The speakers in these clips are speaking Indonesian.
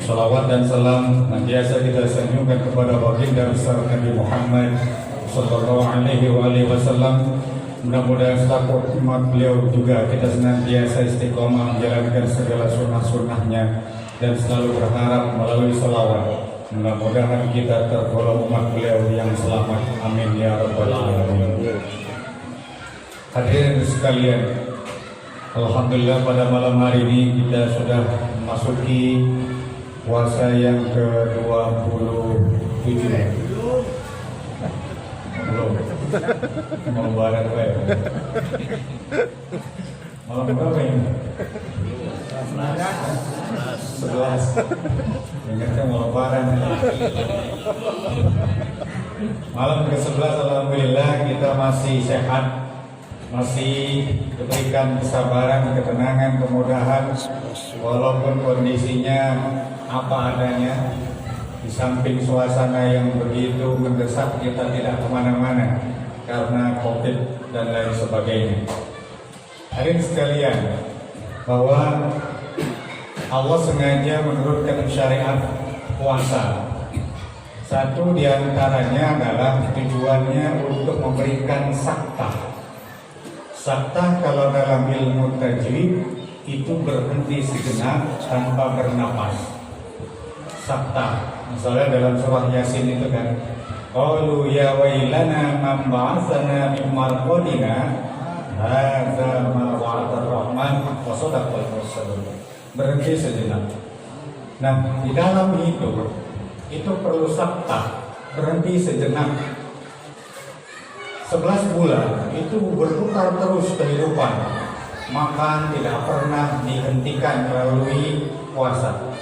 Salawat dan salam biasa kita sanjungkan kepada baginda besar Nabi Muhammad sallallahu alaihi wasallam. Mudah-mudahan selaku umat beliau juga kita senantiasa istiqomah menjalankan segala sunnah-sunnahnya dan selalu berharap melalui salawat mudah-mudahan kita tergolong umat beliau yang selamat. Amin ya rabbal alamin. Hadirin sekalian, alhamdulillah pada malam hari ini kita sudah memasuki puasa yang ke-27. Belum. Mau lebaran ya? Malam berapa ini? 11. Ingatnya mau lebaran. Malam ke-11 alhamdulillah kita masih sehat, masih diberikan kesabaran, ketenangan, kemudahan walaupun kondisinya apa adanya. Di samping suasana yang begitu mendesak, kita tidak kemana-mana karena COVID dan lain sebagainya. Hadirin sekalian, bahwa Allah sengaja menurunkan syariat puasa. Satu diantaranya adalah tujuannya untuk memberikan sakta. Sakta kalau dalam ilmu tajwid itu berhenti sejenak tanpa bernapas. Sakta, misalnya dalam surah Yasin itu kan, qalu ya wailana man ba'atsana min marqadina hadza ma wa'ada ar-rahman wa sadaqal mursalun. Berhenti sejenak. Nah, di dalam itu perlu sakta, berhenti sejenak. 11 bulan itu berputar terus kehidupan, makan tidak pernah dihentikan melalui puasa.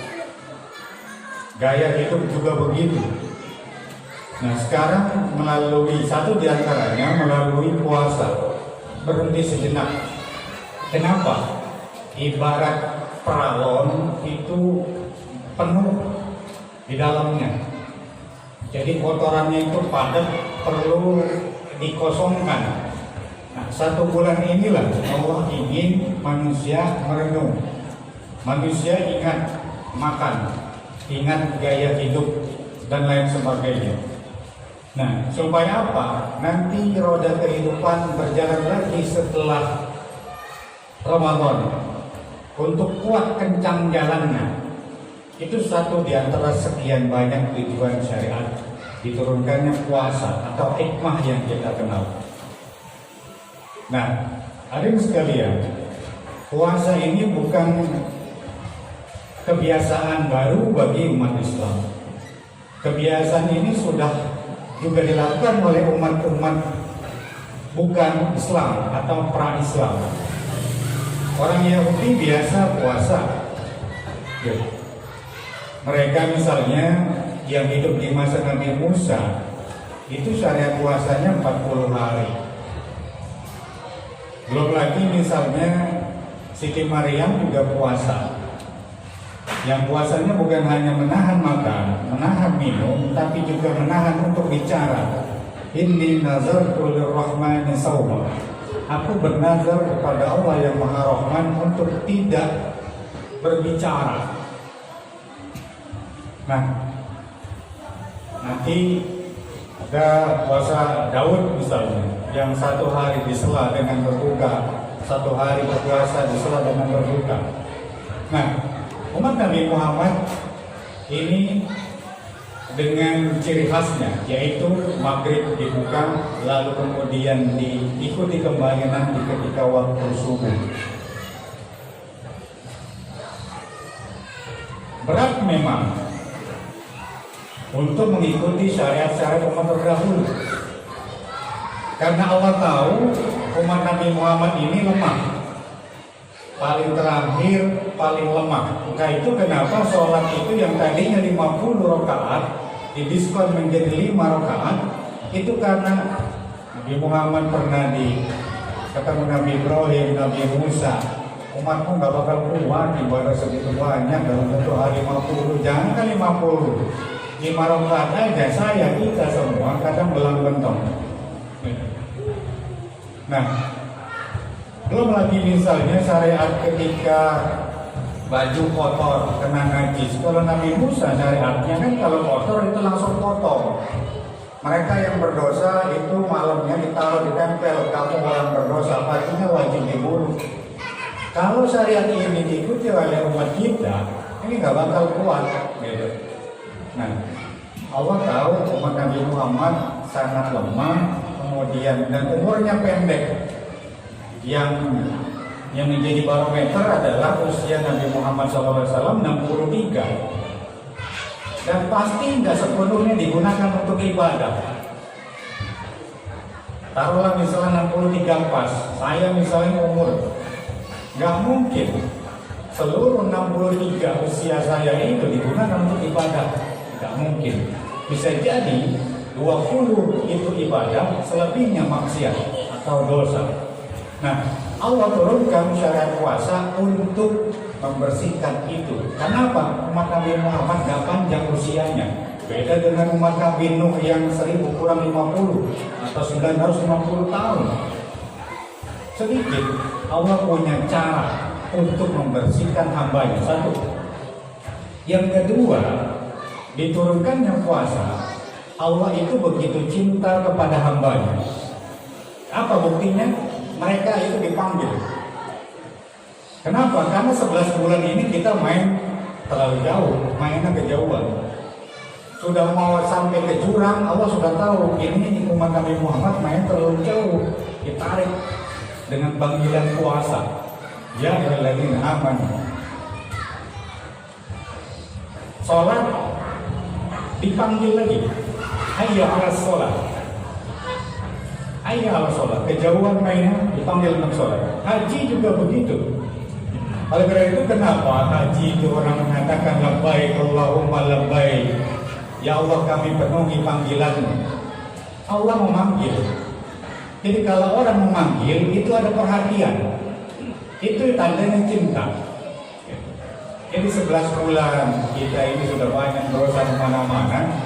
Gaya hidup juga begitu. Nah, sekarang melalui satu diantaranya melalui puasa, berhenti sejenak. Kenapa? Ibarat peralon itu penuh di dalamnya. Jadi kotorannya itu padat, perlu dikosongkan. Nah, 1 bulan inilah Allah ingin manusia merenung. Manusia ingat makan, ingat gaya hidup dan lain sebagainya. Nah, supaya apa? Nanti roda kehidupan berjalan lagi setelah Ramadan. Untuk kuat kencang jalannya. Itu satu di antara sekian banyak tujuan syariat diturunkannya puasa atau hikmah yang kita kenal. Nah, hadirin sekalian, puasa ini bukan kebiasaan baru bagi umat Islam. Kebiasaan ini sudah juga dilakukan oleh umat-umat bukan Islam atau pra-Islam. Orang Yahudi biasa puasa. Mereka misalnya yang hidup di masa Nabi Musa, itu syariat puasanya 40 hari. Belum lagi misalnya Siti Maryam juga puasa. Yang puasanya bukan hanya menahan makan, menahan minum, tapi juga menahan untuk bicara. Inni nazartu lirrahmani sawma. Aku bernazar kepada Allah yang Maha Rahman untuk tidak berbicara. Nah, nanti ada puasa Daud misalnya, yang 1 hari disela dengan berbuka, 1 hari berpuasa disela dengan berbuka. Nah, umat Nabi Muhammad ini dengan ciri khasnya, yaitu maghrib dibuka, lalu kemudian diikuti kembali nanti ketika waktu subuh. Berat memang untuk mengikuti syariat-syariat umat terdahulu, karena Allah tahu umat Nabi Muhammad ini lemah, paling terakhir, paling lemah. Nah, itu kenapa sholat itu yang tadinya 50 rakaat didiskon menjadi 5 rakaat. Itu karena Nabi Muhammad pernah ketemu Nabi Ibrahim, Nabi Musa, umatmu gak bakal kuat ibadah segitu banyak dalam satu hari 50. Jangan kan 50, 5 rakaat aja saya, kita semua kadang belang bentong. Nah, belum lagi misalnya syariat ketika baju kotor, kena najis. Kalau Nabi Musa syariatnya kan kalau kotor itu langsung potong. Mereka yang berdosa itu malamnya ditaruh di tempel, kamu orang berdosa, paginya wajib dibunuh. Kalau syariat ini diikuti oleh umat kita, ini nggak bakal kuat, gitu. Nah, Allah tahu umat Nabi Muhammad sangat lemah, kemudian dan umurnya pendek. Yang menjadi barometer adalah usia Nabi Muhammad SAW 63, dan pasti nggak sepenuhnya digunakan untuk ibadah. Taruhlah misalnya 63 pas, saya misalnya umur, nggak mungkin seluruh 63 usia saya itu digunakan untuk ibadah, nggak mungkin. Bisa jadi 20 itu ibadah, selebihnya maksiat atau dosa. Nah, Allah turunkan syariat puasa untuk membersihkan itu. Kenapa? Umat Nabi Muhammad gak panjang usianya. Beda dengan umat Nabi Nuh yang 1000 kurang 50 atau 950 tahun. Sedikit Allah punya cara untuk membersihkan hambanya. Satu. Yang kedua, diturunkannya puasa, Allah itu begitu cinta kepada hambanya. Apa buktinya? Mereka itu dipanggil. Kenapa? Karena 11 bulan ini kita main terlalu jauh, mainnya kejauhan. Sudah mau sampai ke jurang, Allah sudah tahu ini umat Nabi Muhammad main terlalu jauh, ditarik dengan panggilan puasa. Ya ayyuhalladzina amanu. Sholat dipanggil lagi. Hayya 'alas sholat. Ayah ala sholat, kejauhan mainnya dipanggil untuk sholat. Haji juga begitu. Oleh karena itu kenapa haji itu orang mengatakan labbaik Allahumma labbaik, ya Allah kami penuhi panggilanmu. Allah memanggil. Jadi kalau orang memanggil itu ada perhatian, itu tandanya cinta. Jadi 11 bulan kita ini sudah banyak dosa kemana-mana.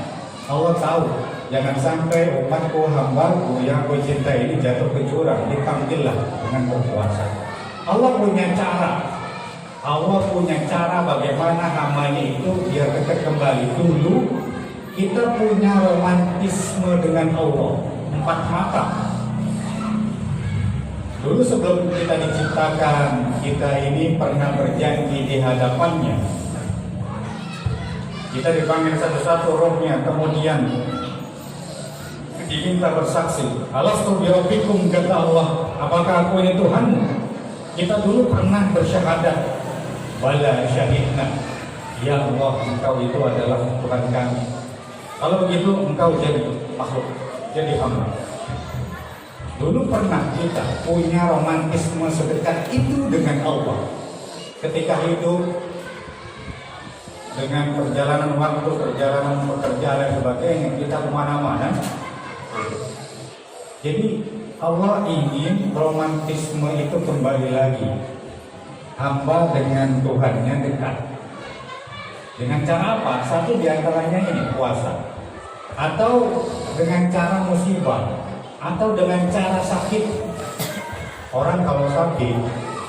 Allah tahu, jangan sampai umatku, hambaku yang aku cinta ini jatuh ke jurang. Dipanggillah dengan berpuasa. Allah punya cara bagaimana hambanya itu biar dekat kembali. Dulu kita punya romantisme dengan Allah, 4 mata. Dulu sebelum kita diciptakan, kita ini pernah berjanji di hadapannya. Kita dipanggil satu-satu rohnya, kemudian diminta bersaksi. Alastu birabbikum, kata Allah, apakah aku ini Tuhanmu? Kita dulu pernah bersyahadat, bala syahidna, ya Allah engkau itu adalah Tuhan kami. Kalau begitu engkau jadi makhluk, jadi hamba. Dulu pernah kita punya romantisme sedekat itu dengan Allah. Ketika hidup, dengan perjalanan waktu, perjalanan pekerjaan dan sebagainya, kita kemana-mana. Jadi Allah ingin romantisme itu kembali lagi. Hamba dengan Tuhannya dekat. Dengan cara apa? Satu diantaranya ini, puasa. Atau dengan cara musibah. Atau dengan cara sakit. Orang kalau sakit,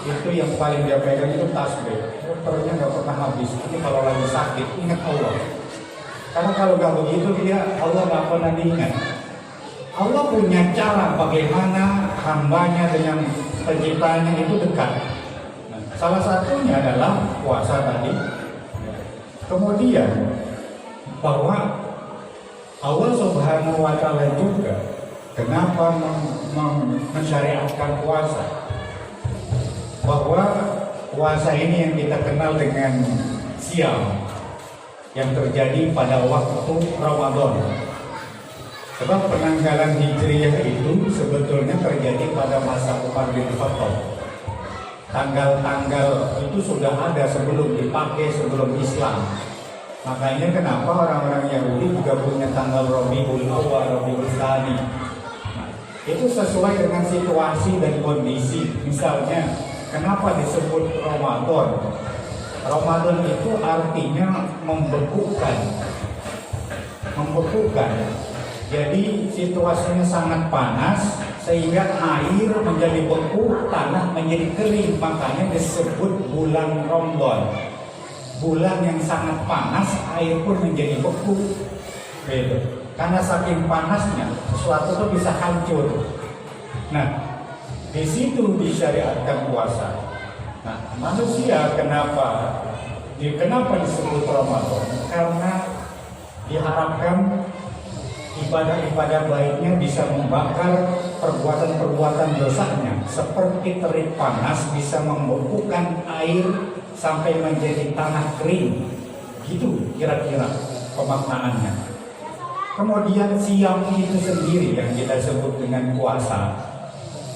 itu yang paling dia pegang itu tasbih. Dokternya nggak pernah habis. Ini kalau lagi sakit, ingat Allah. Karena kalau nggak begitu dia, Allah nggak pernah diingat. Allah punya cara bagaimana hambanya dengan penciptanya itu dekat. Nah, salah satunya adalah puasa tadi. Kemudian bahwa Allah Subhanahu wa Ta'ala juga kenapa mensyariatkan puasa? Bahwa puasa ini yang kita kenal dengan siam yang terjadi pada waktu Ramadan. Sebab penanggalan Hijriyah itu sebetulnya terjadi pada masa Umar bin Khattab. Tanggal-tanggal itu sudah ada sebelum dipakai, sebelum Islam. Makanya kenapa orang-orang Yahudi juga punya tanggal Rabiul Awwal, Rabiul Tsani. Itu sesuai dengan situasi dan kondisi. Misalnya, kenapa disebut Ramadan? Ramadan itu artinya membekukan. Jadi situasinya sangat panas, sehingga air menjadi beku, tanah menjadi kering. Makanya disebut bulan Ramadan, bulan yang sangat panas, air pun menjadi beku. Gitu. Karena saking panasnya sesuatu itu bisa hancur. Nah, di situ disyariatkan puasa. Nah, manusia kenapa disebut Ramadan? Karena diharapkan ibadah-ibadah baiknya bisa membakar perbuatan-perbuatan dosanya, seperti terik panas bisa membekukan air sampai menjadi tanah kering. Gitu kira-kira pemaknaannya. Kemudian siam itu sendiri yang kita sebut dengan puasa,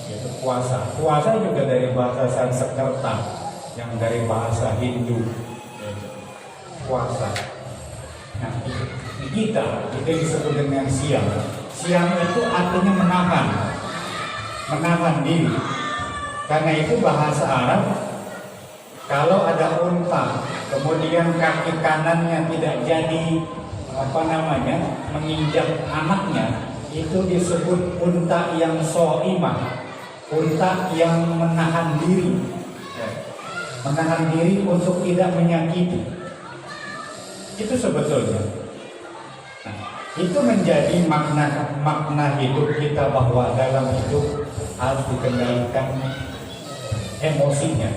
yaitu puasa. Puasa juga dari bahasa Sanskerta, yang dari bahasa Hindu, puasa. Nah, kita itu disebut dengan siam. Siam itu artinya menahan diri. Karena itu bahasa Arab, kalau ada unta, kemudian kaki kanannya tidak jadi menginjak anaknya, itu disebut unta yang soimah, unta yang menahan diri untuk tidak menyakiti. Itu sebetulnya. Nah, itu menjadi makna hidup kita, bahwa dalam hidup harus dikendalikan emosinya,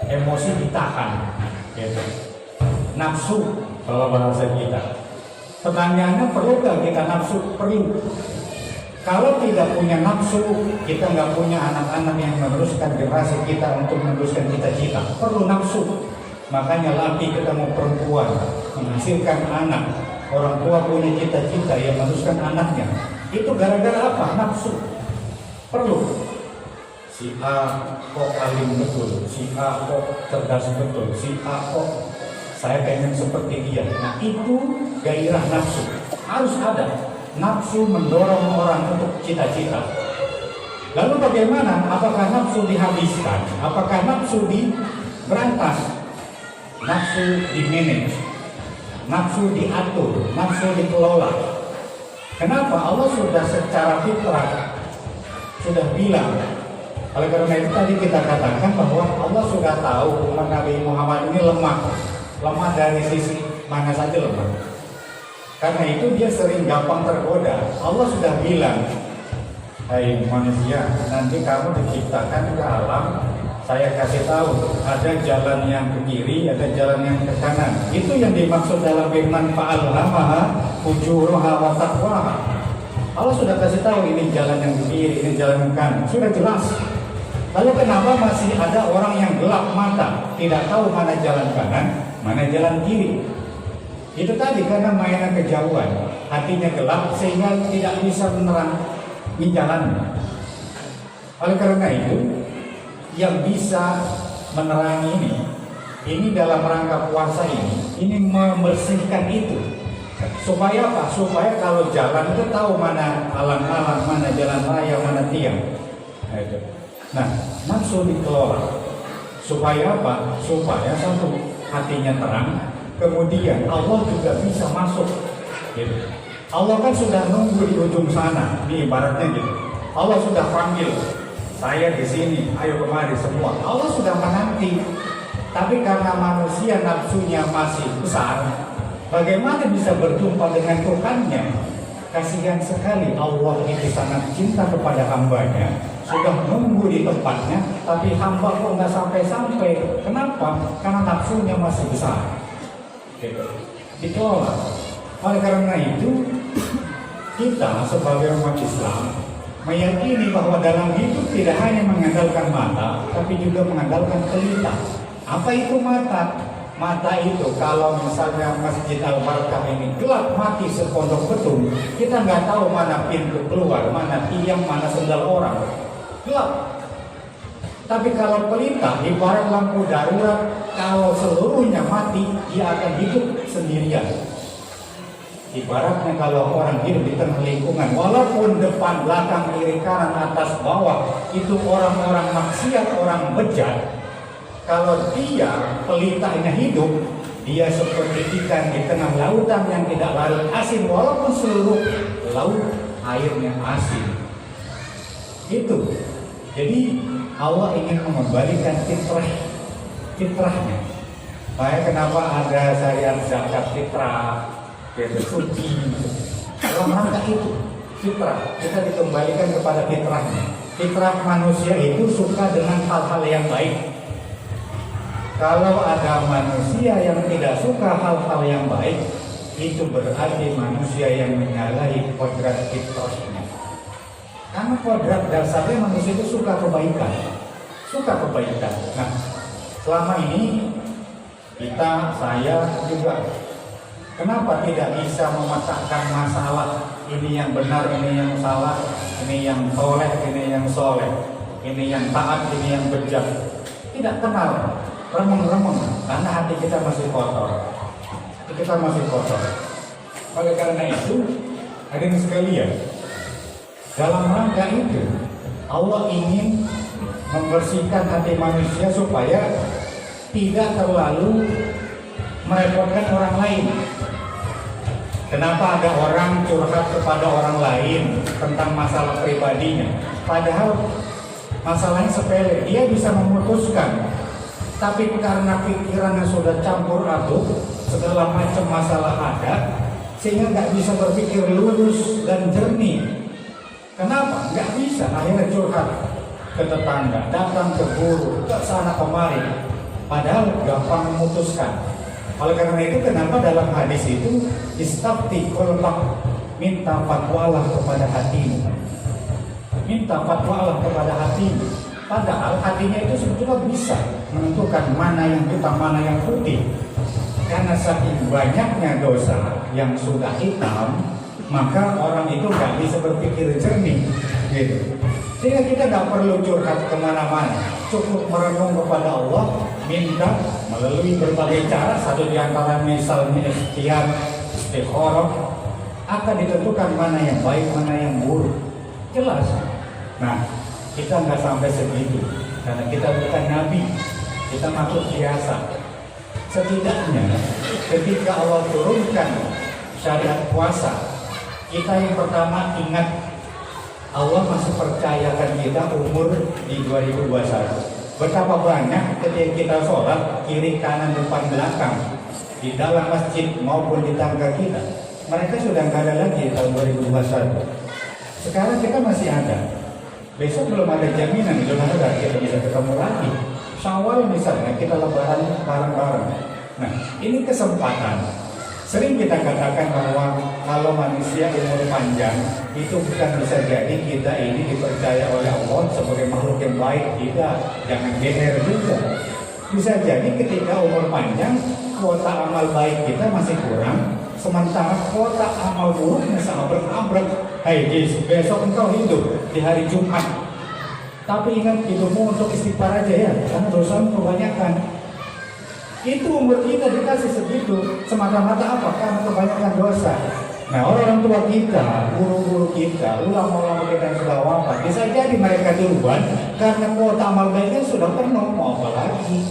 emosi ditahan, gitu. Nafsu kalau bahasa kita. Pertanyaannya, perlukah kita nafsu? Perlu. Kalau tidak punya nafsu, kita nggak punya anak-anak yang meneruskan generasi kita untuk meneruskan cita-cita. Perlu nafsu. Makanya laki ketemu perempuan menghasilkan anak. Orang tua punya cita-cita yang meneruskan anaknya. Itu gara-gara apa? Nafsu. Perlu. Si A kok alim betul, si A kok cerdas betul, si A kok saya pengen seperti dia. Nah, itu gairah nafsu. Harus ada. Nafsu mendorong orang untuk cita-cita. Lalu bagaimana? Apakah nafsu dihabiskan? Apakah nafsu diberantas? Nafsu dimanage, nafsu diatur, nafsu dikelola. Kenapa? Allah sudah secara fitrah sudah bilang. Oleh karena itu tadi kita katakan bahwa Allah sudah tahu umat Nabi Muhammad ini lemah dari sisi mana saja lemah. Karena itu dia sering gampang tergoda. Allah sudah bilang, hai manusia, nanti kamu diciptakan ke alam, saya kasih tahu ada jalan yang ke kiri, ada jalan yang ke kanan. Itu yang dimaksud dalam firman fa'alhamaha fujuraha wa taqwaha. Allah sudah kasih tahu ini jalan yang ke kiri, ini jalan yang kanan. Sudah jelas. Lalu kenapa masih ada orang yang gelap mata, tidak tahu mana jalan kanan, mana jalan kiri? Itu tadi karena mainan kejauhan, hatinya gelap sehingga tidak bisa menerangi jalannya. Oleh karena itu, yang bisa menerangi ini dalam rangka puasa ini membersihkan itu. Supaya apa? Supaya kalau jalan itu tahu mana alang-alang, mana jalan raya, mana tiang. Nah, maksud dikelola. Supaya apa? Supaya satu, hatinya terang. Kemudian Allah juga bisa masuk, gitu. Allah kan sudah nunggu di ujung sana, ini ibaratnya gitu. Allah sudah panggil, saya di sini, ayo kemari semua. Allah sudah menanti, tapi karena manusia nafsunya masih besar, bagaimana bisa berjumpa dengan Tuhannya? Kasihan sekali, Allah itu sangat cinta kepada hambanya, sudah nunggu di tempatnya, tapi hamba kok nggak sampai-sampai. Kenapa? Karena nafsunya masih besar. Dikelola. Oleh karena itu, kita sebagai umat Islam meyakini bahwa dalam hidup tidak hanya mengandalkan mata, tapi juga mengandalkan telinga. Apa itu mata? Mata itu kalau misalnya Masjid Al-Barkah ini gelap mati sepondok betung, kita nggak tahu mana pintu keluar, mana tiang, mana sendal orang. Gelap. Tapi kalau pelita, ibarat lampu darurat, kalau seluruhnya mati, dia akan hidup sendirian. Ibaratnya kalau orang hidup di tengah lingkungan, walaupun depan, belakang, kiri, kanan, atas, bawah, itu orang-orang maksiat, orang bejat. Kalau dia, pelitanya hidup, dia seperti ikan di tengah lautan yang tidak larut asin, walaupun seluruh laut airnya asin. Itu. Jadi Allah ingin mengembalikan fitrahnya. Makanya kenapa ada syariat zakat fitrah, yaitu suci. Dalam rangka itu fitrah, kita dikembalikan kepada fitrahnya. Fitrah manusia itu suka dengan hal-hal yang baik. Kalau ada manusia yang tidak suka hal-hal yang baik, itu berarti manusia yang menyalahi kodrat fitrahnya. Karena kodrat dasarnya manusia itu suka kebaikan. Nah, selama ini saya juga kenapa tidak bisa memecahkan masalah ini yang benar, ini yang salah, ini yang soleh, ini yang soleh, ini yang taat, ini yang bejat. Tidak kenal, remeng-remeng, karena hati kita masih kotor. Oleh karena itu, hadirin sekalian, dalam rangka itu Allah ingin membersihkan hati manusia supaya tidak terlalu merepotkan orang lain. Kenapa ada orang curhat kepada orang lain tentang masalah pribadinya, padahal masalahnya sepele, dia bisa memutuskan, tapi karena pikirannya sudah campur aduk, segala macam masalah ada, sehingga nggak bisa berpikir lurus dan jernih. Kenapa? Nggak bisa, akhirnya curhat ke tetangga, datang ke guru, ke sana kemari, padahal gampang memutuskan. Oleh karena itu, kenapa dalam hadis itu istafti qalbak, minta fatwalah kepada hatimu. Minta fatwalah kepada hatimu. Padahal hatinya itu sebetulnya bisa menentukan mana yang hitam, mana yang putih. Karena saking banyaknya dosa yang sudah hitam, maka orang itu nggak bisa berpikir jernih, gitu. Sehingga kita nggak perlu curhat kemana-mana, cukup merenung kepada Allah, minta melalui berbagai cara. Satu di antara misalnya ikhtiar, istikharah, akan ditentukan mana yang baik, mana yang buruk. Jelas. Nah, kita nggak sampai segitu, karena kita bukan nabi, kita makhluk biasa. Setidaknya, ketika Allah turunkan syariat puasa, kita yang pertama ingat Allah masih percayakan kita umur di 2021. Betapa banyak ketika kita sholat, kiri, kanan, depan, belakang, di dalam masjid maupun di tangga kita, mereka sudah nggak ada lagi tahun 2021. Sekarang kita masih ada. Besok belum ada jaminan, belum ada kita bisa ketemu lagi. Syawal misalnya kita lebaran bareng-bareng. Nah, ini kesempatan. Sering kita katakan bahwa kalau manusia umur panjang itu bukan bisa jadi kita ini dipercaya oleh Allah sebagai makhluk yang baik. Tidak, jangan GR juga. Bisa jadi ketika umur panjang, kuota amal baik kita masih kurang, sementara kuota amal buruknya sangat berabrak. Hai Jis, besok engkau hidup di hari Jumat, tapi ingat hidupmu untuk istighfar aja ya, karena dosamu kebanyakan. Itu umur kita dikasih segitu, semata-mata apa? Karena kebanyakan dosa. Nah, orang tua kita, guru-guru kita, ulama-ulama kita yang sudah wafat, bisa jadi mereka duluan karena kuota amal baiknya sudah penuh, mau apa lagi?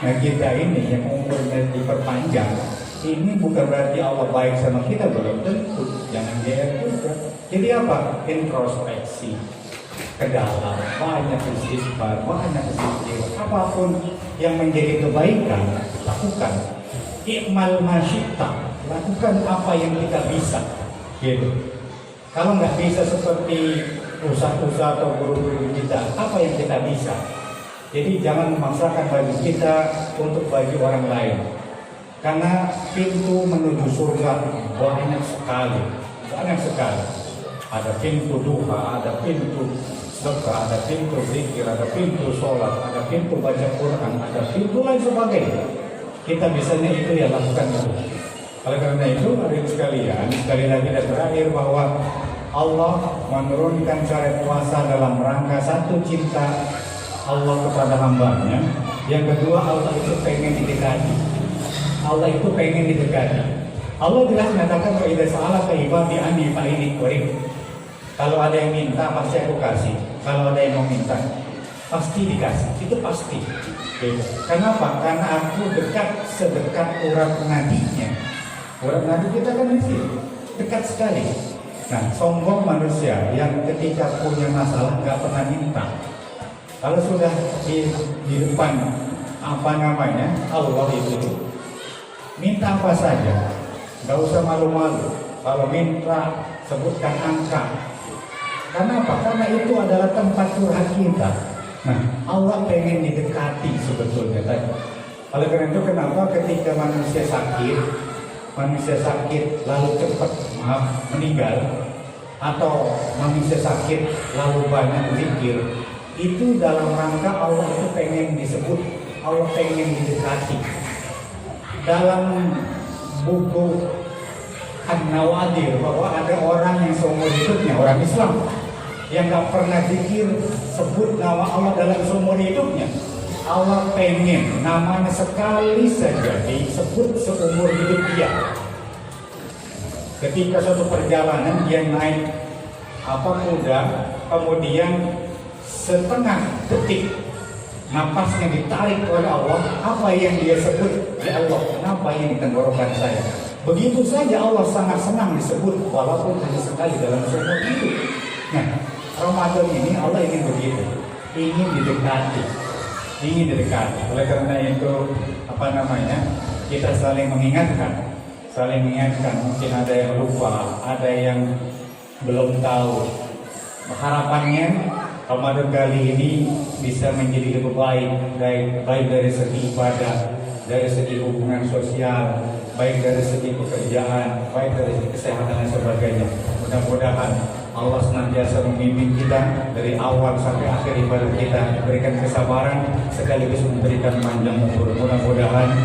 Nah, kita ini yang umurnya diperpanjang, ini bukan berarti Allah baik sama kita, belum tentu. Jangan GR juga. Jadi apa? Introspeksi ke dalam, banyak istighfar, banyak istighfar. Apapun yang menjadi kebaikan, lakukan. I'mal masyita, lakukan apa yang kita bisa, gitu. Kalau nggak bisa seperti usaha-usaha atau guru-guru kita, apa yang kita bisa? Jadi jangan memaksakan bagi kita untuk bagi orang lain, karena pintu menuju surga banyak sekali. Ada pintu duha, ada pintu sedekah, ada pintu zikir, ada pintu sholat, ada pintu baca Quran, ada pintu lain sebagainya. Kita bisanya itu ya lakukan itu. Oleh karena itu, hadirin sekalian, sekali lagi dan terakhir bahwa Allah menurunkan syariat puasa dalam rangka satu, cinta Allah kepada hambanya. Yang kedua, Allah itu pengen didekati. Allah jelas mengatakan bahwa idza sa'alaka ibadi anni fa inni qarib. Kalau ada yang minta pasti aku kasih. Kalau ada yang mau minta pasti dikasih. Itu pasti. Kenapa? Karena aku dekat sedekat urat nadinya. Urat nadi kita kan di sini, dekat sekali. Nah, sombong manusia yang ketika punya masalah nggak pernah minta. Kalau sudah di depan Allah itu minta apa saja, nggak usah malu-malu. Kalau minta sebutkan angka. Karena apa? Karena itu adalah tempat curhat kita. Nah, Allah pengen didekati sebetulnya tadi. Oleh karena itu kenapa ketika manusia sakit lalu cepat meninggal, atau manusia sakit lalu banyak zikir, itu dalam rangka Allah itu pengen disebut, Allah pengen didekati. Dalam buku An-Nawadir bahwa ada orang yang seumur hidupnya, orang Islam yang gak pernah zikir sebut nama Allah dalam seumur hidupnya. Allah pengen namanya sekali saja disebut seumur hidup dia. Ketika suatu perjalanan dia naik kuda, kemudian setengah detik napasnya ditarik oleh Allah, apa yang dia sebut? Ya Allah, kenapa ini tenggorokan saya? Begitu saja Allah sangat senang disebut, walaupun hanya sekali dalam seumur hidup. Nah, Ramadan ini Allah ingin begitu, ingin didekati. Oleh karena itu kita saling mengingatkan. Mungkin ada yang lupa, ada yang belum tahu. Harapannya Ramadan kali ini bisa menjadi lebih baik dari segi ibadah, dari segi hubungan sosial, baik dari segi pekerjaan, baik dari segi kesehatan dan sebagainya. Mudah-mudahan Allah senantiasa membimbing kita dari awal sampai akhir ibadah kita, berikan kesabaran sekaligus memberikan panjang umur. Mudah-mudahan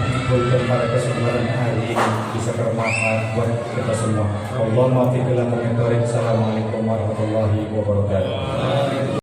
pada kesempatan hari ini bisa bermanfaat buat kita semua. Allahumma fi Assalamualaikum warahmatullahi wabarakatuh.